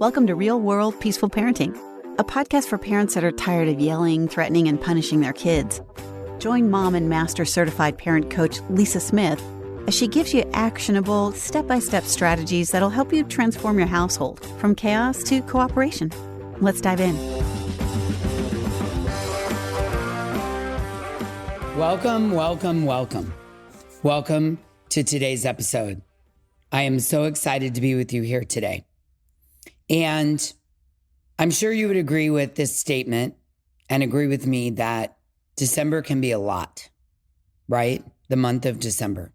Welcome to Real World Peaceful Parenting, a podcast for parents that are tired of yelling, threatening, and punishing their kids. Join mom and master certified parent coach Lisa Smith as she gives you actionable, step-by-step strategies that'll help you transform your household from chaos to cooperation. Let's dive in. Welcome to today's episode. I am so excited to be with you here today. And I'm sure you would agree with this statement and agree with me that December can be a lot, right? The month of December.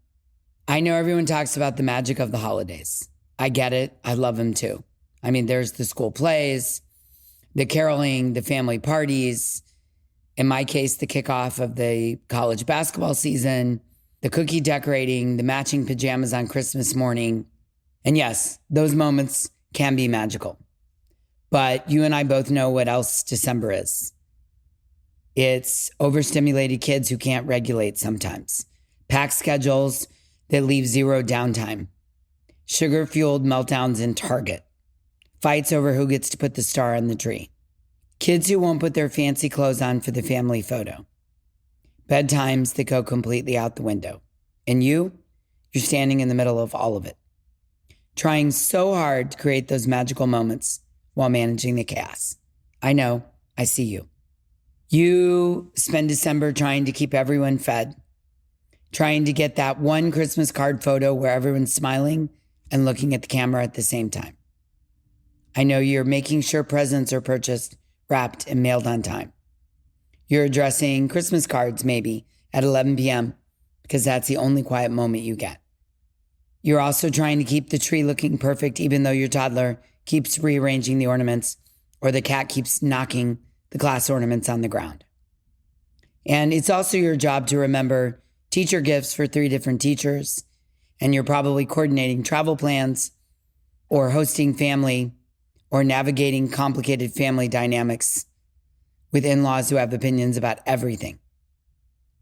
I know everyone talks about the magic of the holidays. I get it. I love them too. I mean, there's the school plays, the caroling, the family parties. In my case, the kickoff of the college basketball season, the cookie decorating, the matching pajamas on Christmas morning. And yes, those moments can be magical. But you and I both know what else December is. It's overstimulated kids who can't regulate sometimes, packed schedules that leave zero downtime, sugar-fueled meltdowns in Target, fights over who gets to put the star on the tree, kids who won't put their fancy clothes on for the family photo, bedtimes that go completely out the window. And you're standing in the middle of all of it, trying so hard to create those magical moments while managing the chaos. I know, I see you. You spend December trying to keep everyone fed, trying to get that one Christmas card photo where everyone's smiling and looking at the camera at the same time. I know you're making sure presents are purchased, wrapped, and mailed on time. You're addressing Christmas cards maybe at 11 p.m. because that's the only quiet moment you get. You're also trying to keep the tree looking perfect even though your toddler keeps rearranging the ornaments or the cat keeps knocking the glass ornaments on the ground. And it's also your job to remember teacher gifts for 3 different teachers, and you're probably coordinating travel plans or hosting family or navigating complicated family dynamics with in-laws who have opinions about everything.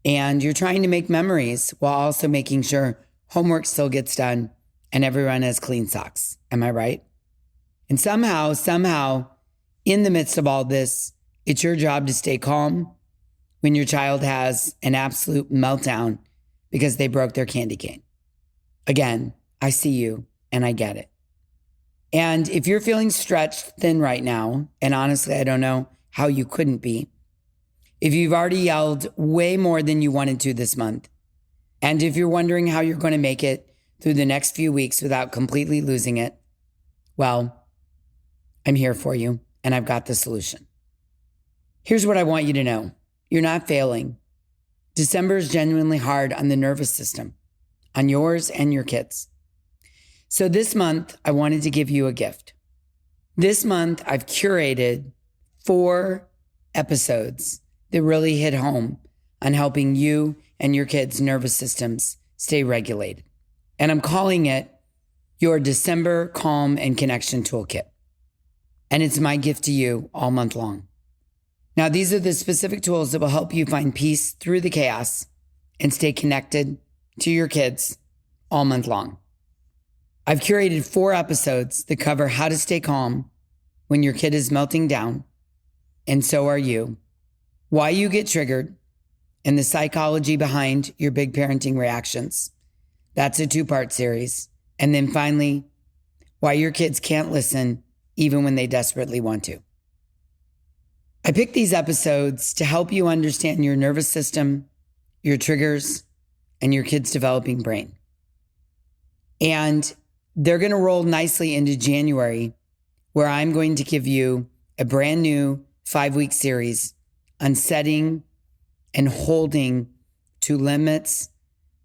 And you're trying to make memories while also making sure homework still gets done and everyone has clean socks. Am I right? And somehow, in the midst of all this, it's your job to stay calm when your child has an absolute meltdown because they broke their candy cane. Again, I see you and I get it. And if you're feeling stretched thin right now, and honestly, I don't know how you couldn't be, if you've already yelled way more than you wanted to this month, and if you're wondering how you're going to make it through the next few weeks without completely losing it, well, I'm here for you and I've got the solution. Here's what I want you to know. You're not failing. December is genuinely hard on the nervous system, on yours and your kids. So this month, I wanted to give you a gift. This month, I've curated 4 episodes that really hit home on helping you and your kids' nervous systems stay regulated. And I'm calling it your December Calm and Connection Toolkit. And it's my gift to you all month long. Now, these are the specific tools that will help you find peace through the chaos and stay connected to your kids all month long. I've curated 4 episodes that cover how to stay calm when your kid is melting down, and so are you, why you get triggered, and the psychology behind your big parenting reactions. That's a 2-part series. And then finally, why your kids can't listen even when they desperately want to. I picked these episodes to help you understand your nervous system, your triggers, and your kid's developing brain. And they're going to roll nicely into January, where I'm going to give you a brand new 5-week series on setting and holding to limits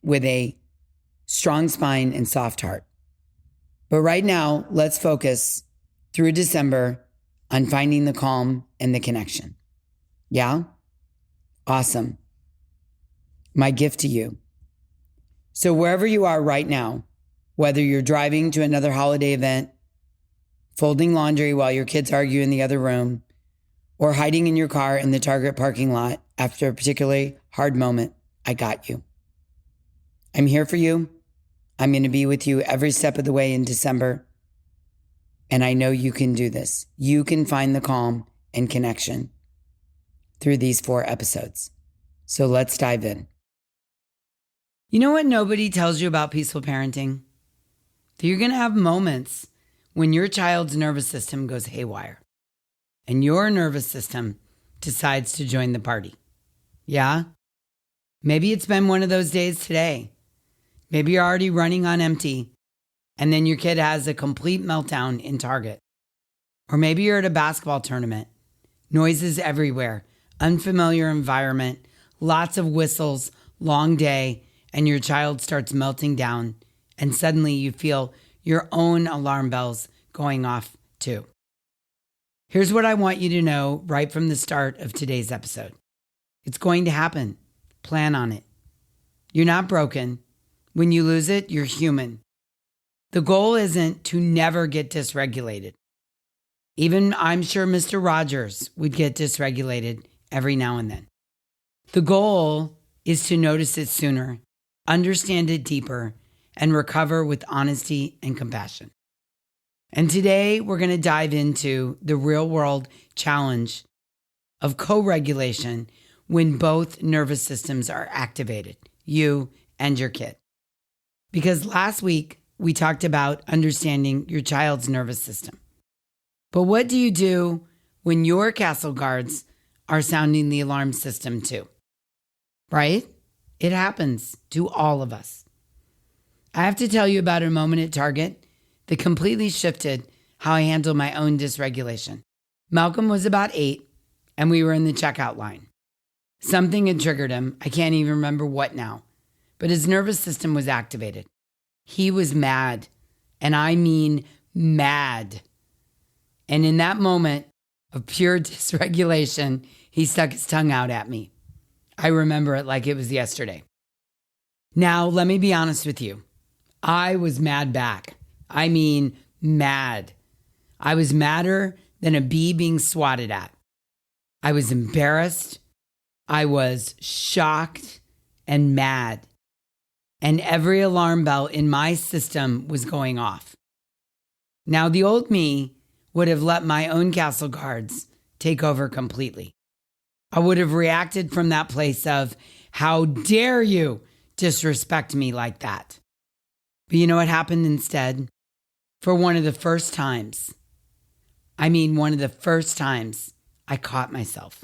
with a strong spine and soft heart. But right now, let's focus through December on finding the calm and the connection. Yeah? Awesome. My gift to you. So wherever you are right now, whether you're driving to another holiday event, folding laundry while your kids argue in the other room, or hiding in your car in the Target parking lot after a particularly hard moment, I got you. I'm here for you. I'm going to be with you every step of the way in December. And I know you can do this. You can find the calm and connection through these 4 episodes. So let's dive in. You know what nobody tells you about peaceful parenting? That you're going to have moments when your child's nervous system goes haywire and your nervous system decides to join the party. Yeah? Maybe it's been one of those days today. Maybe you're already running on empty and then your kid has a complete meltdown in Target. Or maybe you're at a basketball tournament. Noises everywhere, unfamiliar environment, lots of whistles, long day, and your child starts melting down, and suddenly you feel your own alarm bells going off too. Here's what I want you to know right from the start of today's episode. It's going to happen. Plan on it. You're not broken. When you lose it, you're human. The goal isn't to never get dysregulated. Even I'm sure Mr. Rogers would get dysregulated every now and then. The goal is to notice it sooner, understand it deeper, and recover with honesty and compassion. And today we're going to dive into the real-world challenge of co-regulation when both nervous systems are activated, you and your kid. Because last week we talked about understanding your child's nervous system. But what do you do when your castle guards are sounding the alarm system too? Right? It happens to all of us. I have to tell you about a moment at Target that completely shifted how I handle my own dysregulation. Malcolm was about 8 and we were in the checkout line. Something had triggered him. I can't even remember what now, but his nervous system was activated. He was mad, and I mean mad. And in that moment of pure dysregulation, he stuck his tongue out at me. I remember it like it was yesterday. Now, let me be honest with you. I was mad back. I mean, mad. I was madder than a bee being swatted at. I was embarrassed. I was shocked and mad. And every alarm bell in my system was going off. Now, the old me would have let my own castle guards take over completely. I would have reacted from that place of, how dare you disrespect me like that? But you know what happened instead? For one of the first times, I caught myself.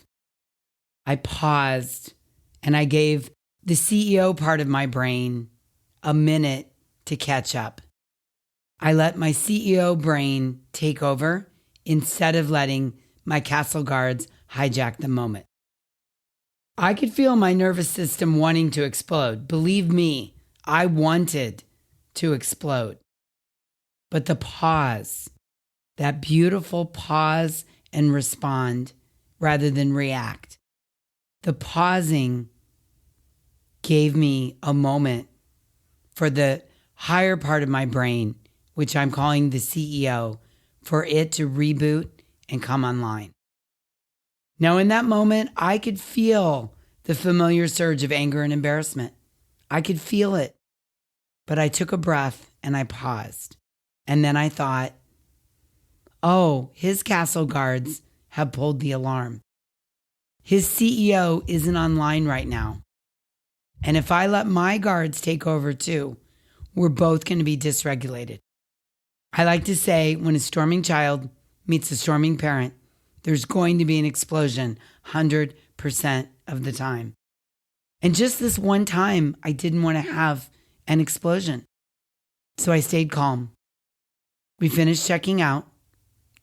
I paused and I gave the CEO part of my brain a minute to catch up. I let my CEO brain take over instead of letting my castle guards hijack the moment. I could feel my nervous system wanting to explode. Believe me, I wanted to explode. But the pause, that beautiful pause and respond rather than react, the pausing gave me a moment for the higher part of my brain, which I'm calling the CEO, for it to reboot and come online. Now, in that moment, I could feel the familiar surge of anger and embarrassment. I could feel it. But I took a breath and I paused. And then I thought, oh, his castle guards have pulled the alarm. His CEO isn't online right now. And if I let my guards take over too, we're both going to be dysregulated. I like to say when a storming child meets a storming parent, there's going to be an explosion 100% of the time. And just this one time, I didn't want to have an explosion. So I stayed calm. We finished checking out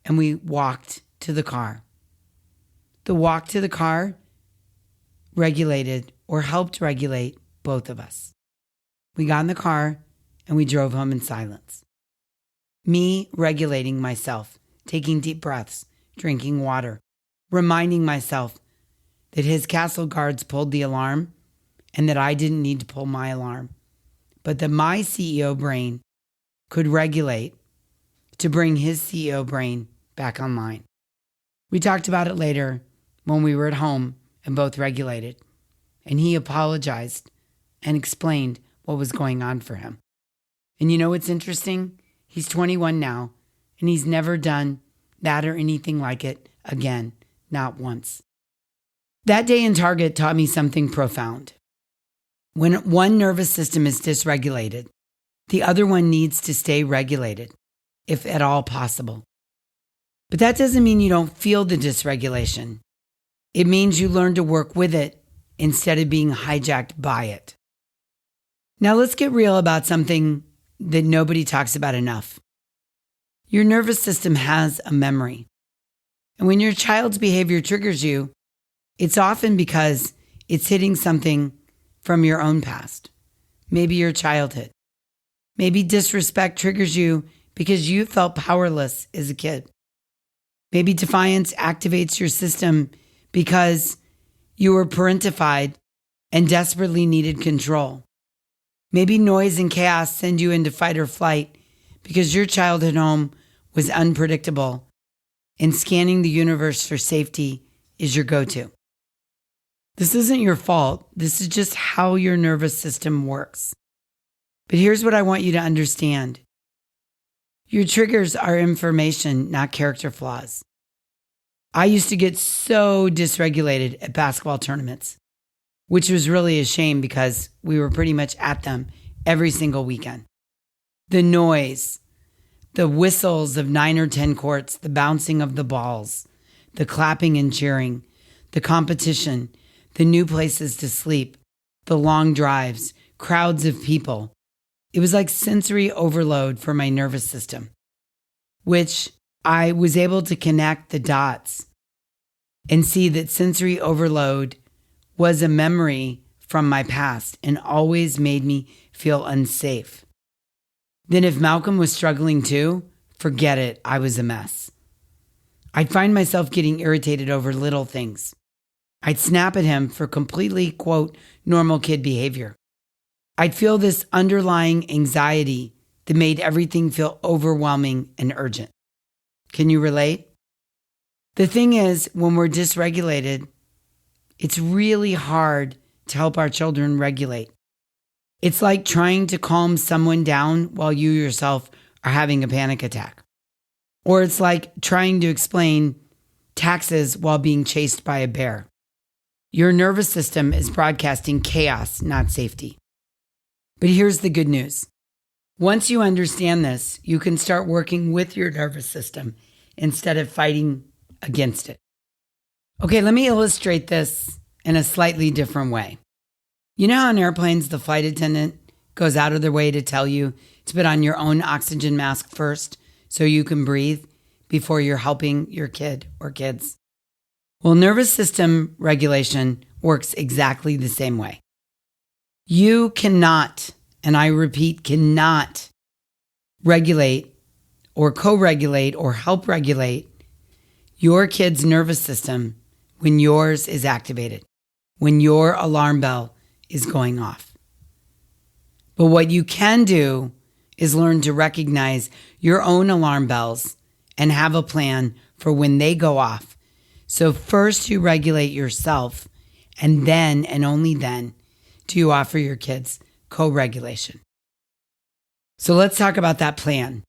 and we walked to the car. The walk to the car regulated or helped regulate both of us. We got in the car and we drove home in silence. Me regulating myself, taking deep breaths, drinking water, reminding myself that his castle guards pulled the alarm and that I didn't need to pull my alarm, but that my CEO brain could regulate to bring his CEO brain back online. We talked about it later when we were at home and both regulated, and he apologized and explained what was going on for him. And you know what's interesting? He's 21 now, and he's never done that or anything like it again, not once. That day in Target taught me something profound. When one nervous system is dysregulated, the other one needs to stay regulated, if at all possible. But that doesn't mean you don't feel the dysregulation. It means you learn to work with it instead of being hijacked by it. Now let's get real about something that nobody talks about enough. Your nervous system has a memory. And when your child's behavior triggers you, it's often because it's hitting something from your own past, maybe your childhood. Maybe disrespect triggers you because you felt powerless as a kid. Maybe defiance activates your system because you were parentified and desperately needed control. Maybe noise and chaos send you into fight or flight because your childhood home was unpredictable and scanning the universe for safety is your go-to. This isn't your fault. This is just how your nervous system works. But here's what I want you to understand. Your triggers are information, not character flaws. I used to get so dysregulated at basketball tournaments, which was really a shame because we were pretty much at them every single weekend. The noise, the whistles of 9 or 10 courts, the bouncing of the balls, the clapping and cheering, the competition, the new places to sleep, the long drives, crowds of people. It was like sensory overload for my nervous system, which I was able to connect the dots and see that sensory overload was a memory from my past and always made me feel unsafe. Then if Malcolm was struggling too, forget it, I was a mess. I'd find myself getting irritated over little things. I'd snap at him for completely, quote, normal kid behavior. I'd feel this underlying anxiety that made everything feel overwhelming and urgent. Can you relate? The thing is, when we're dysregulated, it's really hard to help our children regulate. It's like trying to calm someone down while you yourself are having a panic attack. Or it's like trying to explain taxes while being chased by a bear. Your nervous system is broadcasting chaos, not safety. But here's the good news. Once you understand this, you can start working with your nervous system instead of fighting against it. Okay, let me illustrate this in a slightly different way. You know how on airplanes, the flight attendant goes out of their way to tell you to put on your own oxygen mask first so you can breathe before you're helping your kid or kids? Well, nervous system regulation works exactly the same way. You cannot, and I repeat, cannot regulate or co-regulate or help regulate your kid's nervous system when yours is activated, when your alarm bell is going off. But what you can do is learn to recognize your own alarm bells and have a plan for when they go off. So first you regulate yourself, and then and only then do you offer your kids co-regulation. So let's talk about that plan.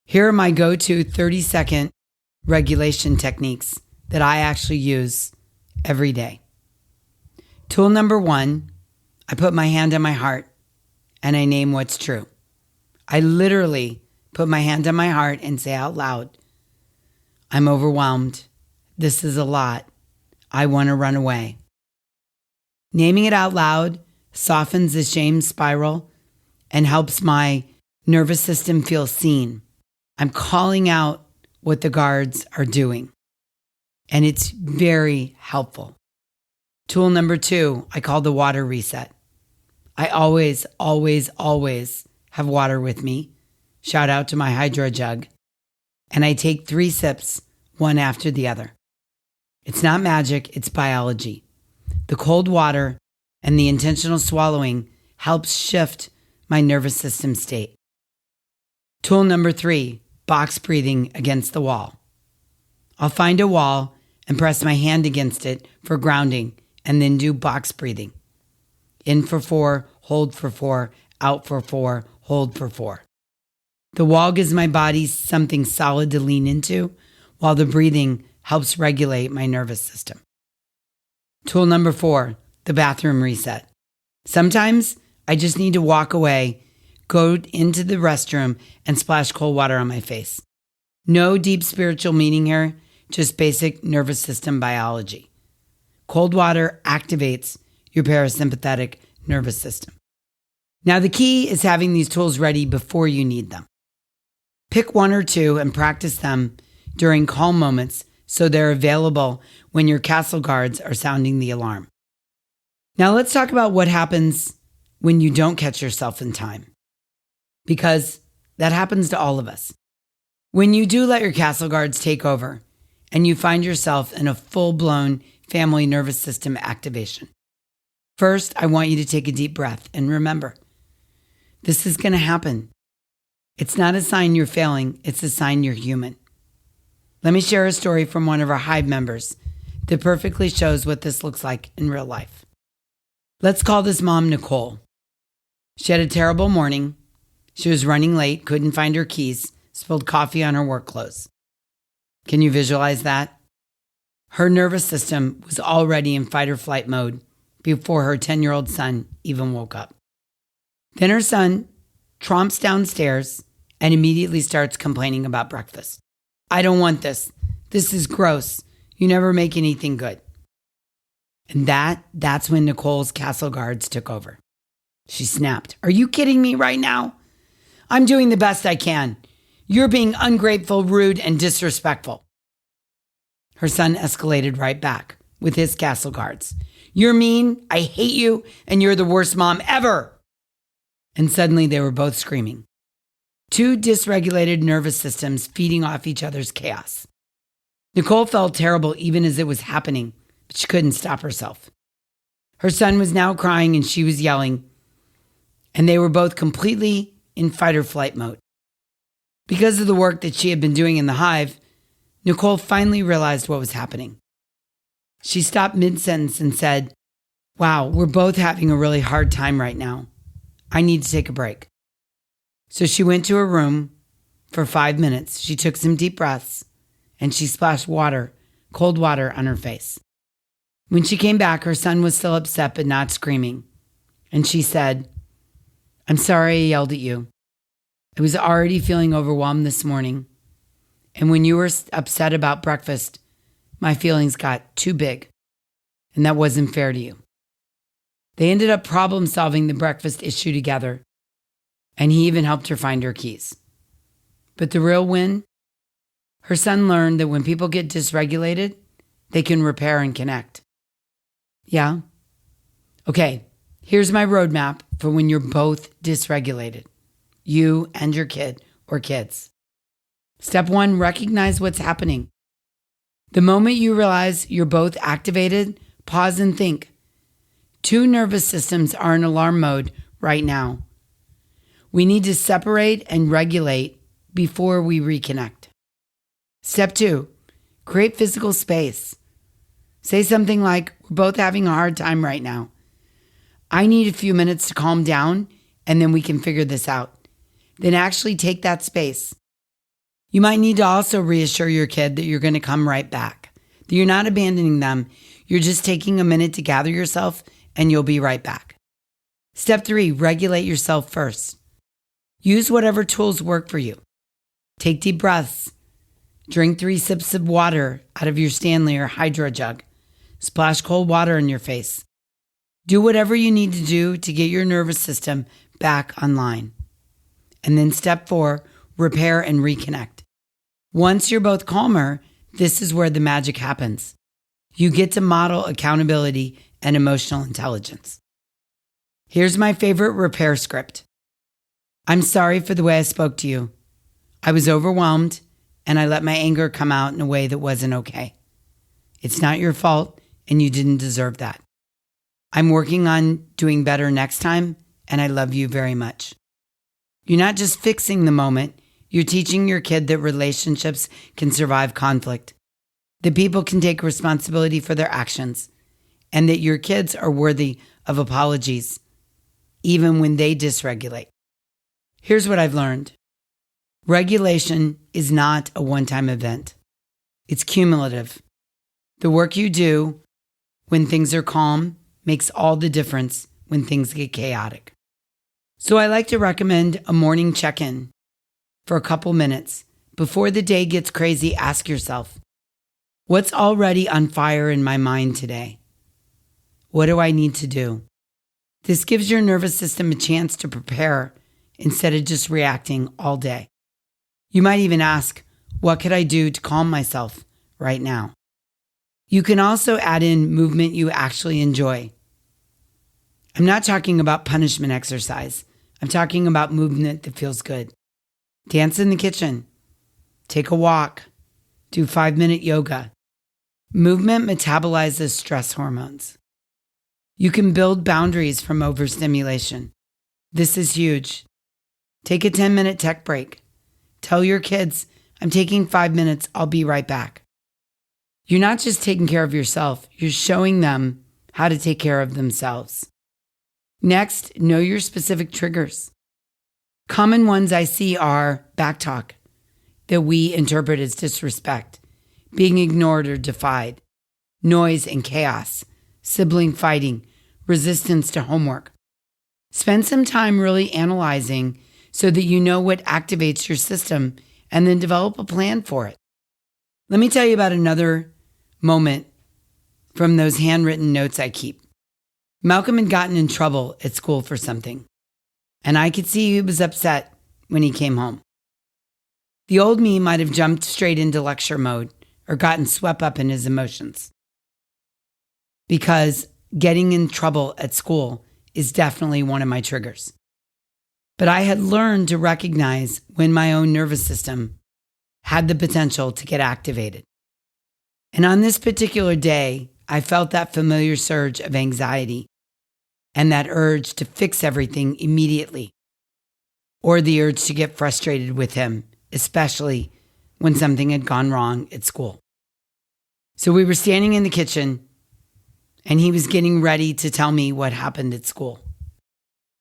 Here are my go-to 30-second regulation techniques that I actually use every day. Tool number 1, I put my hand on my heart and I name what's true. I literally put my hand on my heart and say out loud, I'm overwhelmed. This is a lot. I want to run away. Naming it out loud softens the shame spiral and helps my nervous system feel seen. I'm calling out what the guards are doing, and it's very helpful. Tool number 2, I call the water reset. I always have water with me. Shout out to my hydro jug. And I take 3 sips, one after the other. It's not magic, it's biology. The cold water and the intentional swallowing helps shift my nervous system state. Tool number 3, box breathing against the wall. I'll find a wall and press my hand against it for grounding and then do box breathing. In for 4, hold for 4, out for 4, hold for 4. The wall gives my body something solid to lean into, while the breathing helps regulate my nervous system. Tool number 4, the bathroom reset. Sometimes I just need to walk away, go into the restroom, and splash cold water on my face. No deep spiritual meaning here, just basic nervous system biology. Cold water activates your parasympathetic nervous system. Now, the key is having these tools ready before you need them. Pick 1 or 2 and practice them during calm moments so they're available when your castle guards are sounding the alarm. Now, let's talk about what happens when you don't catch yourself in time, because that happens to all of us. When you do let your castle guards take over and you find yourself in a full-blown family nervous system activation, first, I want you to take a deep breath and remember, this is going to happen. It's not a sign you're failing, it's a sign you're human. Let me share a story from one of our Hive members that perfectly shows what this looks like in real life. Let's call this mom Nicole. She had a terrible morning. She was running late, couldn't find her keys, spilled coffee on her work clothes. Can you visualize that? Her nervous system was already in fight or flight mode before her 10-year-old son even woke up. Then her son tromps downstairs and immediately starts complaining about breakfast. I don't want this. This is gross. You never make anything good. And that's when Nicole's castle guards took over. She snapped. Are you kidding me right now? I'm doing the best I can. You're being ungrateful, rude, and disrespectful. Her son escalated right back with his castle guards. You're mean, I hate you, and you're the worst mom ever. And suddenly they were both screaming. 2 dysregulated nervous systems feeding off each other's chaos. Nicole felt terrible even as it was happening, but she couldn't stop herself. Her son was now crying and she was yelling, and they were both completely in fight or flight mode. Because of the work that she had been doing in the Hive, Nicole finally realized what was happening. She stopped mid-sentence and said, wow, we're both having a really hard time right now. I need to take a break. So she went to her room for 5 minutes. She took some deep breaths and she splashed cold water on her face. When she came back, her son was still upset but not screaming. And she said, I'm sorry I yelled at you. I was already feeling overwhelmed this morning. And when you were upset about breakfast, my feelings got too big. And that wasn't fair to you. They ended up problem solving the breakfast issue together. And he even helped her find her keys. But the real win? Her son learned that when people get dysregulated, they can repair and connect. Yeah? Okay, here's my roadmap for when you're both dysregulated. You and your kid or kids. Step 1, recognize what's happening. The moment you realize you're both activated, pause and think. 2 nervous systems are in alarm mode right now. We need to separate and regulate before we reconnect. Step 2, create physical space. Say something like, we're both having a hard time right now. I need a few minutes to calm down and then we can figure this out. Then actually take that space. You might need to also reassure your kid that you're going to come right back, that you're not abandoning them. You're just taking a minute to gather yourself and you'll be right back. Step 3, regulate yourself first. Use whatever tools work for you. Take deep breaths. Drink 3 sips of water out of your Stanley or Hydro jug. Splash cold water in your face. Do whatever you need to do to get your nervous system back online. And then step 4, repair and reconnect. Once you're both calmer, this is where the magic happens. You get to model accountability and emotional intelligence. Here's my favorite repair script. I'm sorry for the way I spoke to you. I was overwhelmed and I let my anger come out in a way that wasn't okay. It's not your fault and you didn't deserve that. I'm working on doing better next time and I love you very much. You're not just fixing the moment, you're teaching your kid that relationships can survive conflict, that people can take responsibility for their actions, and that your kids are worthy of apologies, even when they dysregulate. Here's what I've learned. Regulation is not a one-time event. It's cumulative. The work you do when things are calm makes all the difference when things get chaotic. So I like to recommend a morning check-in for a couple minutes. Before the day gets crazy, ask yourself, what's already on fire in my mind today? What do I need to do? This gives your nervous system a chance to prepare instead of just reacting all day. You might even ask, what could I do to calm myself right now? You can also add in movement you actually enjoy. I'm not talking about punishment exercise. I'm talking about movement that feels good. Dance in the kitchen. Take a walk. Do 5-minute yoga. Movement metabolizes stress hormones. You can build boundaries from overstimulation. This is huge. Take a 10-minute tech break. Tell your kids, I'm taking 5 minutes, I'll be right back. You're not just taking care of yourself, you're showing them how to take care of themselves. Next, know your specific triggers. Common ones I see are backtalk, that we interpret as disrespect, being ignored or defied, noise and chaos, sibling fighting, resistance to homework. Spend some time really analyzing so that you know what activates your system and then develop a plan for it. Let me tell you about another moment from those handwritten notes I keep. Malcolm had gotten in trouble at school for something, and I could see he was upset when he came home. The old me might have jumped straight into lecture mode or gotten swept up in his emotions, because getting in trouble at school is definitely one of my triggers. But I had learned to recognize when my own nervous system had the potential to get activated. And on this particular day, I felt that familiar surge of anxiety and that urge to fix everything immediately, or the urge to get frustrated with him, especially when something had gone wrong at school. So we were standing in the kitchen, and he was getting ready to tell me what happened at school.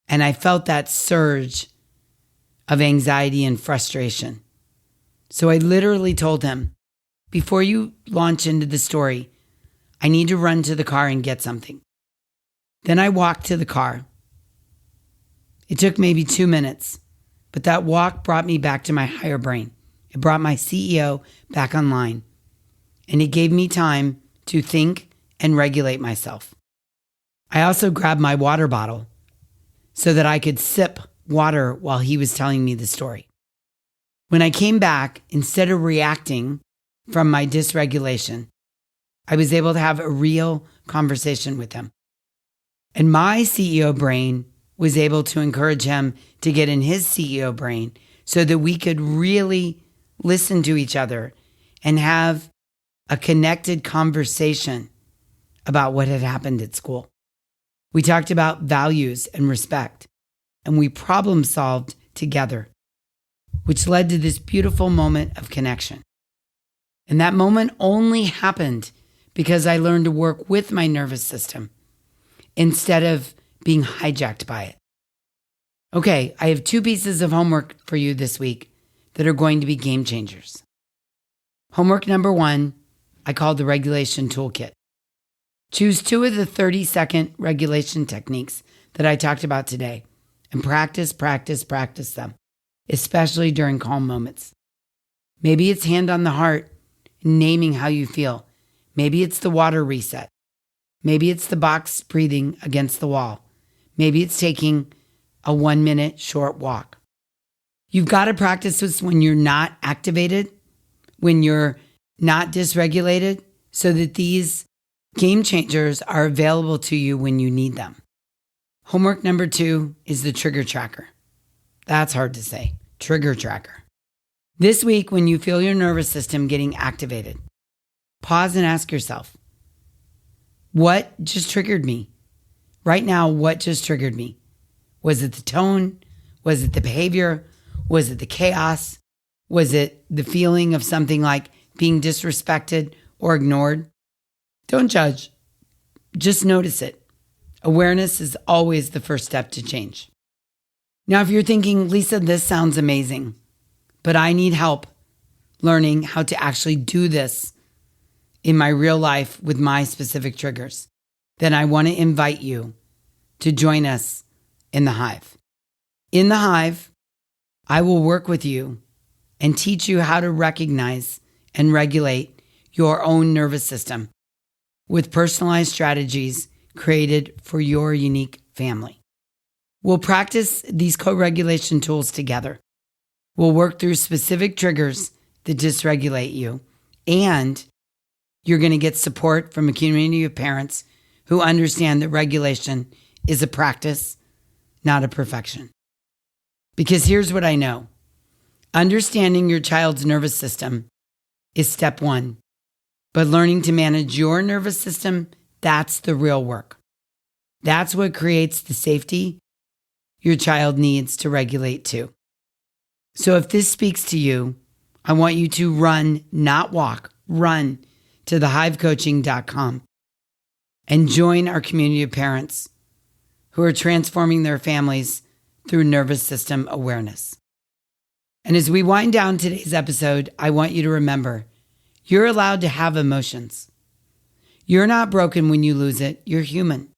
And I felt that surge of anxiety and frustration. So I literally told him, before you launch into the story, I need to run to the car and get something. Then I walked to the car. It took maybe 2 minutes, but that walk brought me back to my higher brain. It brought my CEO back online, and it gave me time to think and regulate myself. I also grabbed my water bottle so that I could sip water while he was telling me the story. When I came back, instead of reacting from my dysregulation, I was able to have a real conversation with him. And my CEO brain was able to encourage him to get in his CEO brain so that we could really listen to each other and have a connected conversation about what had happened at school. We talked about values and respect, and we problem solved together, which led to this beautiful moment of connection. And that moment only happened because I learned to work with my nervous system instead of being hijacked by it. Okay, I have 2 pieces of homework for you this week that are going to be game changers. Homework number 1, I called the regulation toolkit. Choose 2 of the 30-second regulation techniques that I talked about today and practice them, especially during calm moments. Maybe it's hand on the heart, naming how you feel. Maybe it's the water reset. Maybe it's the box breathing against the wall. Maybe it's taking a 1-minute short walk. You've got to practice this when you're not activated, when you're not dysregulated, so that these game changers are available to you when you need them. Homework number 2 is the trigger tracker. That's hard to say. Trigger tracker. This week, when you feel your nervous system getting activated, pause and ask yourself, what just triggered me? Right now, what just triggered me? Was it the tone? Was it the behavior? Was it the chaos? Was it the feeling of something like being disrespected or ignored? Don't judge. Just notice it. Awareness is always the first step to change. Now, if you're thinking, Lisa, this sounds amazing, but I need help learning how to actually do this in my real life with my specific triggers, then I want to invite you to join us in the Hive. In the Hive, I will work with you and teach you how to recognize and regulate your own nervous system with personalized strategies created for your unique family. We'll practice these co-regulation tools together. We'll work through specific triggers that dysregulate you, and you're going to get support from a community of parents who understand that regulation is a practice, not a perfection. Because here's what I know. Understanding your child's nervous system is step one. But learning to manage your nervous system, that's the real work. That's what creates the safety your child needs to regulate too. So if this speaks to you, I want you to run, not walk, run to thehivecoaching.com and join our community of parents who are transforming their families through nervous system awareness. And as we wind down today's episode, I want you to remember, you're allowed to have emotions. You're not broken when you lose it. You're human.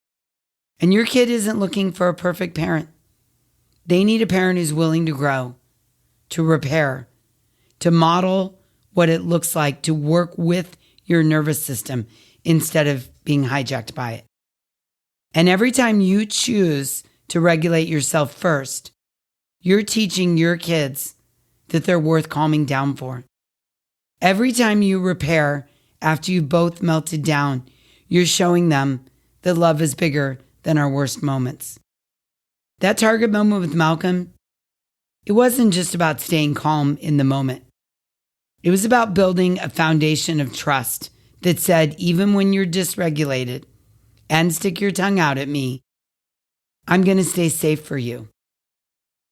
And your kid isn't looking for a perfect parent. They need a parent who's willing to grow, to repair, to model what it looks like to work with your nervous system instead of being hijacked by it. And every time you choose to regulate yourself first, you're teaching your kids that they're worth calming down for. Every time you repair after you've both melted down, you're showing them that love is bigger than our worst moments. That Target moment with Malcolm, it wasn't just about staying calm in the moment. It was about building a foundation of trust that said, even when you're dysregulated and stick your tongue out at me, I'm going to stay safe for you.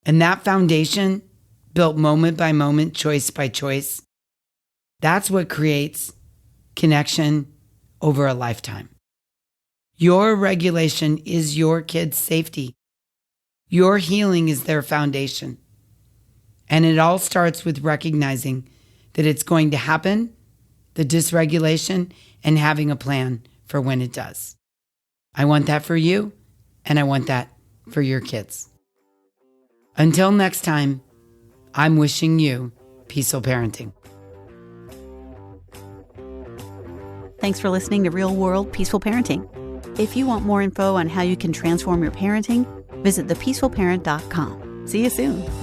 And that foundation, built moment by moment, choice by choice, that's what creates connection over a lifetime. Your regulation is your kid's safety. Your healing is their foundation. And it all starts with recognizing that it's going to happen, the dysregulation, and having a plan for when it does. I want that for you, and I want that for your kids. Until next time, I'm wishing you peaceful parenting. Thanks for listening to Real World Peaceful Parenting. If you want more info on how you can transform your parenting, visit thepeacefulparent.com. See you soon.